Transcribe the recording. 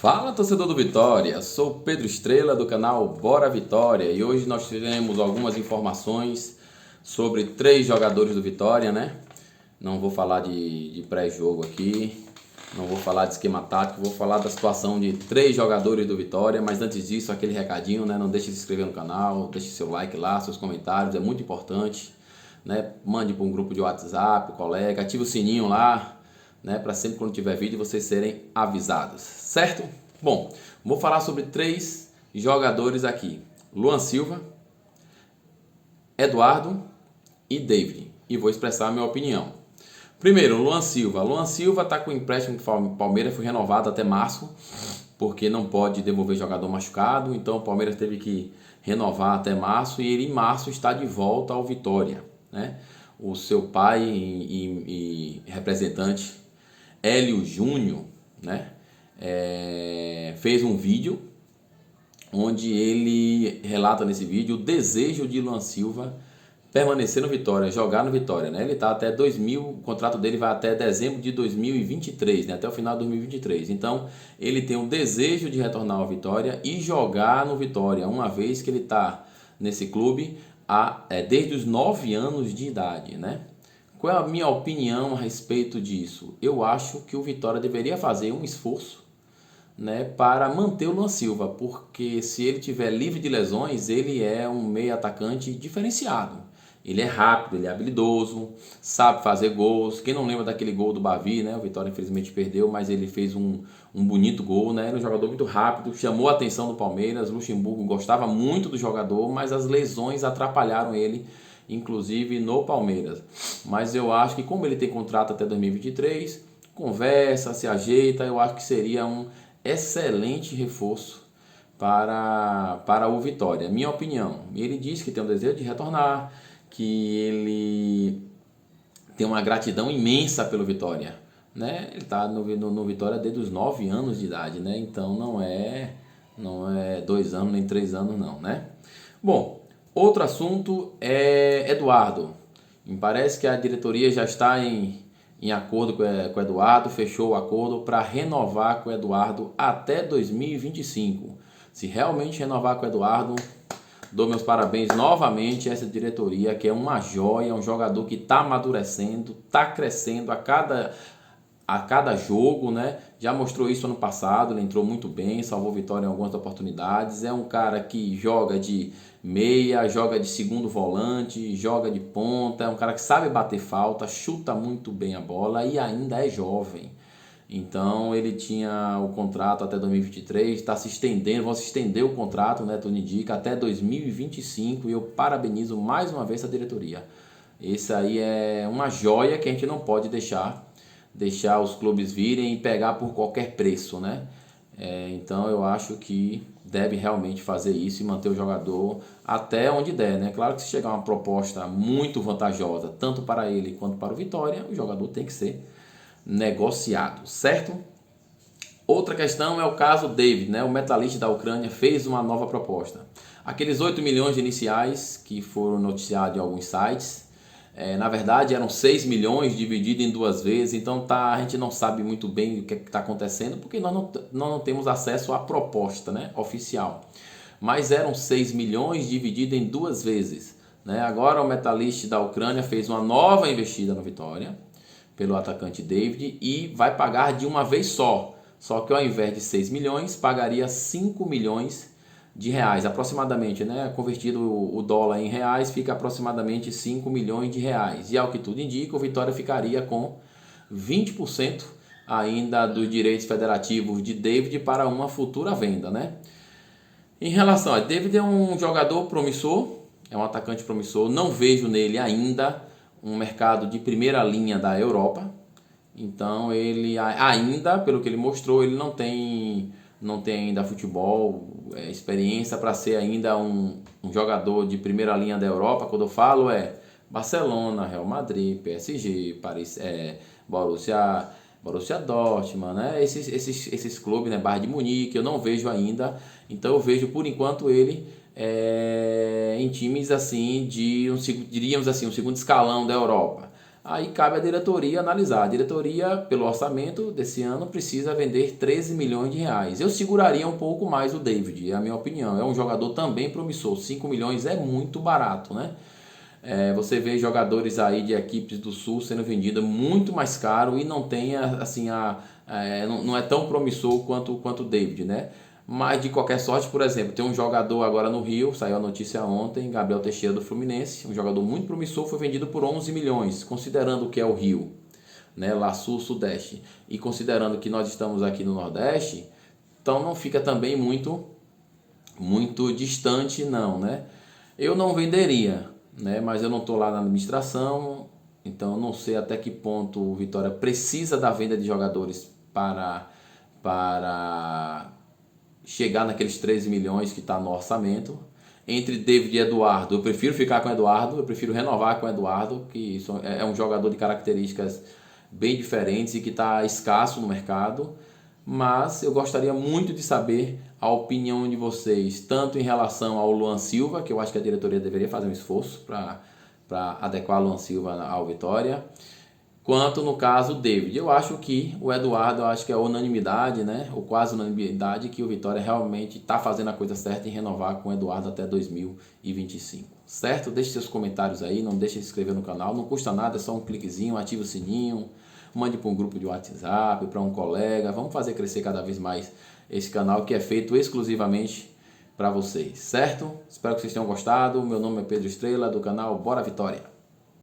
Fala, torcedor do Vitória, sou Pedro Estrela do canal Bora Vitória e hoje nós teremos algumas informações sobre três jogadores do Vitória, né? Não vou falar de pré-jogo aqui, não vou falar de esquema tático, vou falar da situação de três jogadores do Vitória, mas antes disso aquele recadinho, né? Não deixe de se inscrever no canal, deixe seu like lá, seus comentários, é muito importante, né? Mande para um grupo de WhatsApp, colega, ative o sininho lá, né, para sempre quando tiver vídeo vocês serem avisados, certo? Bom, vou falar sobre três jogadores aqui: Luan Silva, Eduardo e David, e vou expressar a minha opinião. Primeiro, Luan Silva. Luan Silva está com empréstimo do Palmeiras, foi renovado até março, porque não pode devolver jogador machucado, então o Palmeiras teve que renovar até março, e ele em março está de volta ao Vitória, né? O seu pai e representante Hélio Júnior, né, fez um vídeo onde ele relata nesse vídeo o desejo de Luan Silva permanecer no Vitória, jogar no Vitória, né? Ele tá até 2000, o contrato dele vai até dezembro de 2023, né? Até o final de 2023. Então, ele tem o desejo de retornar ao Vitória e jogar no Vitória, uma vez que ele tá nesse clube desde os 9 anos de idade, né? Qual é a minha opinião a respeito disso? Eu acho que o Vitória deveria fazer um esforço, né, para manter o Luan Silva, porque se ele tiver livre de lesões, ele é um meio atacante diferenciado. Ele é rápido, ele é habilidoso, sabe fazer gols. Quem não lembra daquele gol do Bavi, né? O Vitória infelizmente perdeu, mas ele fez um bonito gol, né? Ele é um jogador muito rápido, chamou a atenção do Palmeiras. Luxemburgo gostava muito do jogador, mas as lesões atrapalharam ele, inclusive no Palmeiras. Mas eu acho que como ele tem contrato até 2023, conversa, se ajeita, eu acho que seria um excelente reforço para o Vitória. Minha opinião, ele diz que tem um desejo de retornar, que ele tem uma gratidão imensa pelo Vitória, né? Ele está no Vitória desde os 9 anos de idade, né? Então não é 2 anos nem 3 anos não, né? Bom, outro assunto é Eduardo. Me parece que a diretoria já está em acordo com o Eduardo, fechou o acordo para renovar com o Eduardo até 2025. Se realmente renovar com o Eduardo, dou meus parabéns novamente a essa diretoria, que é uma joia, um jogador que está amadurecendo, está crescendo a cada jogo, né? Já mostrou isso ano passado, ele entrou muito bem, salvou vitória em algumas oportunidades. É um cara que joga de meia, joga de segundo volante, joga de ponta, é um cara que sabe bater falta, chuta muito bem a bola e ainda é jovem. Então ele tinha o contrato até 2023, está se estendendo, vão se estender o contrato, né, tudo indica, até 2025, e eu parabenizo mais uma vez a diretoria. Esse aí é uma joia que a gente não pode deixar os clubes virem e pegar por qualquer preço, né? Então eu acho que deve realmente fazer isso e manter o jogador até onde der, né? Claro que se chegar uma proposta muito vantajosa, tanto para ele quanto para o Vitória, o jogador tem que ser negociado, certo? Outra questão é o caso David, né? O metalista da Ucrânia fez uma nova proposta. Aqueles 8 milhões iniciais que foram noticiados em alguns sites, na verdade eram 6 milhões dividido em 2 vezes, então a gente não sabe muito bem o que está acontecendo, porque nós não temos acesso à proposta, né, oficial. Mas eram 6 milhões dividido em 2 vezes. Né? Agora o metalista da Ucrânia fez uma nova investida no Vitória, pelo atacante David, e vai pagar de uma vez só. Só que ao invés de 6 milhões, pagaria 5 milhões de reais, aproximadamente, né? Convertido o dólar em reais, fica aproximadamente 5 milhões de reais. E ao que tudo indica, o Vitória ficaria com 20% ainda dos direitos federativos de David para uma futura venda, né? Em relação a David, é um jogador promissor, é um atacante promissor, não vejo nele ainda um mercado de primeira linha da Europa. Então ele ainda, pelo que ele mostrou, ele não tem ainda futebol, experiência para ser ainda um jogador de primeira linha da Europa. Quando eu falo Barcelona, Real Madrid, PSG, Paris, Borussia Dortmund, né? Esses clubes, né? Bayern de Munique, eu não vejo ainda. Então eu vejo por enquanto ele em times assim diríamos assim, um segundo escalão da Europa. Aí cabe à diretoria analisar. A diretoria, pelo orçamento desse ano, precisa vender 13 milhões de reais. Eu seguraria um pouco mais o David, é a minha opinião. É um jogador também promissor. 5 milhões é muito barato, né? Você vê jogadores aí de equipes do Sul sendo vendidos muito mais caro e não tem assim não é tão promissor quanto o David, né? Mas de qualquer sorte, por exemplo, tem um jogador agora no Rio, saiu a notícia ontem, Gabriel Teixeira do Fluminense, um jogador muito promissor, foi vendido por 11 milhões, considerando que é o Rio, né, lá sul, sudeste, e considerando que nós estamos aqui no Nordeste, então não fica também muito distante não, né? Eu não venderia, né, mas eu não estou lá na administração, então eu não sei até que ponto o Vitória precisa da venda de jogadores para chegar naqueles 13 milhões que está no orçamento. Entre David e Eduardo, eu prefiro ficar com o Eduardo, eu prefiro renovar com o Eduardo, que é um jogador de características bem diferentes e que está escasso no mercado. Mas eu gostaria muito de saber a opinião de vocês, tanto em relação ao Luan Silva, que eu acho que a diretoria deveria fazer um esforço para adequar o Luan Silva ao Vitória, quanto no caso o David. Eu acho que o Eduardo, eu acho que é unanimidade, né? Ou quase unanimidade, que o Vitória realmente está fazendo a coisa certa em renovar com o Eduardo até 2025. Certo? Deixe seus comentários aí, não deixe de se inscrever no canal, não custa nada, é só um cliquezinho, ative o sininho, mande para um grupo de WhatsApp, para um colega, vamos fazer crescer cada vez mais esse canal que é feito exclusivamente para vocês, certo? Espero que vocês tenham gostado. Meu nome é Pedro Estrela, do canal Bora Vitória.